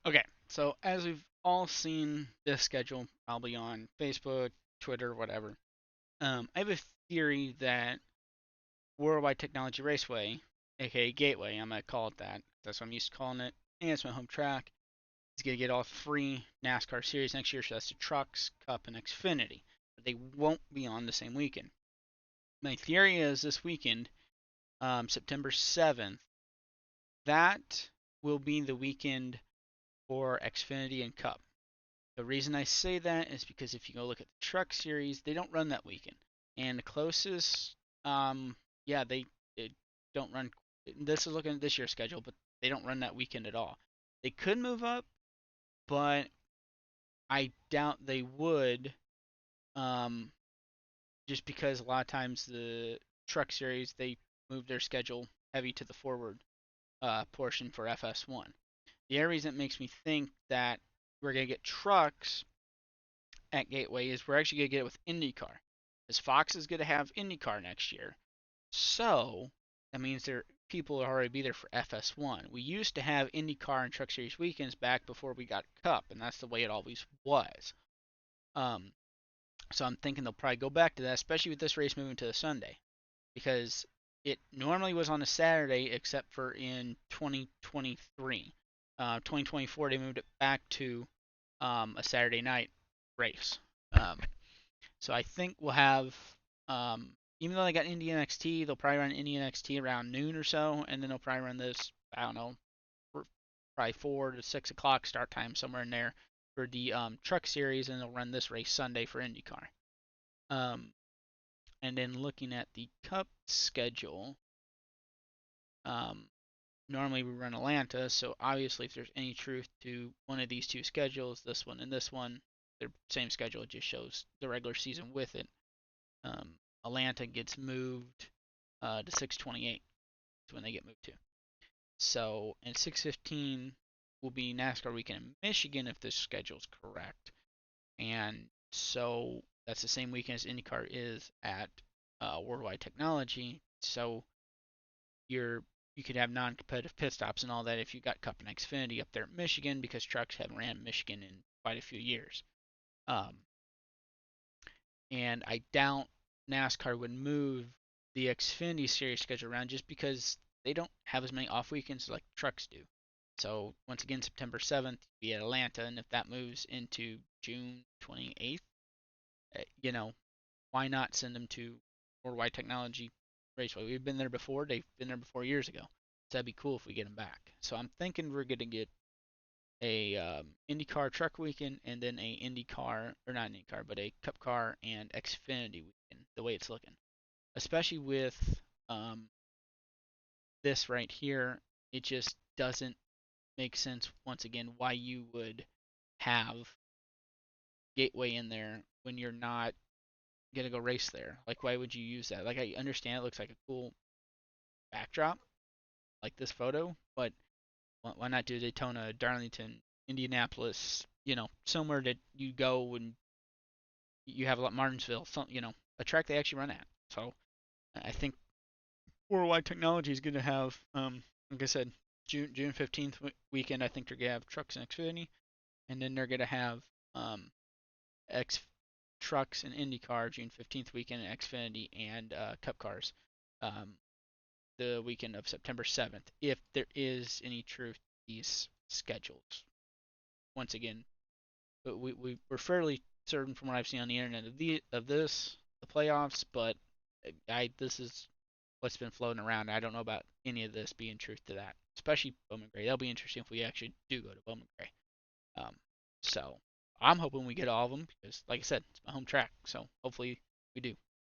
Okay, so as we've all seen this schedule, probably on Facebook, Twitter, whatever, I have a theory that Worldwide Technology Raceway, aka Gateway, I'm gonna call it that. That's what I'm used to calling it, and it's my home track. It's gonna get all three NASCAR series next year, so that's the Trucks, Cup, and Xfinity. But they won't be on the same weekend. My theory is this weekend, September 7th, that will be the weekend for Xfinity and Cup. The reason I say that is because if you go look at the Truck Series, they don't run that weekend, and the closest, yeah, they don't run. This is looking at this year's schedule, but they don't run that weekend at all. They could move up, but I doubt they would, um, just because a lot of times the Truck Series they move their schedule heavy to the forward portion for FS1. The other reason it makes me think that we're gonna get trucks at Gateway is we're actually going to get it with IndyCar. Because Fox is going to have IndyCar next year. So that means people will already be there for FS1. We used to have IndyCar and Truck Series weekends back before we got Cup, and that's the way it always was. Um, so I'm thinking they'll probably go back to that, especially with this race moving to a Sunday, because it normally was on a Saturday, except for in 2023. 2024 they moved it back to a Saturday night race. Um, So I think we'll have, even though they got Indy NXT, they'll probably run Indy NXT around noon or so, and then they'll probably run this, I don't know, probably 4 to 6 o'clock start time, somewhere in there, for the Truck Series, and they'll run this race Sunday for IndyCar. Um, and then looking at the Cup schedule, um, normally we run Atlanta, so obviously if there's any truth to one of these two schedules, this one and this one, their same schedule, it just shows the regular season with it. Um, Atlanta gets moved to 628 is when they get moved to. So, and 615 will be NASCAR weekend in Michigan if this schedule is correct. And so that's the same weekend as IndyCar is at Worldwide Technology. So you could have non-competitive pit stops and all that if you got Cup and Xfinity up there at Michigan because trucks haven't ran Michigan in quite a few years. Um, and I doubt NASCAR would move the Xfinity Series schedule around just because they don't have as many off weekends like trucks do. So once again, September 7th be at Atlanta, and if that moves into June 28th, why not send them to Worldwide Technology Raceway? We've been there before. They've been there before years ago. So that'd be cool if we get them back. So I'm thinking we're gonna get a IndyCar truck weekend and then a IndyCar or not an IndyCar but a Cup car and Xfinity weekend. The way it's looking, especially with um, this right here, it just doesn't make sense once again why you would have Gateway in there when you're not gonna go race there. Like why would you use that? Like I understand it looks like a cool backdrop, like this photo, but why not do Daytona, Darlington, Indianapolis? Somewhere that you go when you have a lot Martinsville, a track they actually run at. So I think Worldwide Technology is going to have, like I said, June 15th weekend. I think they're going to have trucks and Xfinity, and then they're going to have X trucks and IndyCar June 15th weekend, and Xfinity and Cup cars um, the weekend of September 7th. If there is any truth to these schedules, once again, we're fairly certain from what I've seen on the internet of the playoffs, but I this is what's been floating around. I don't know about any of this being truth to that, especially Bowman Gray. That'll be interesting if we actually do go to Bowman Gray. Um, so I'm hoping we get all of them because, like I said, it's my home track. So hopefully we do.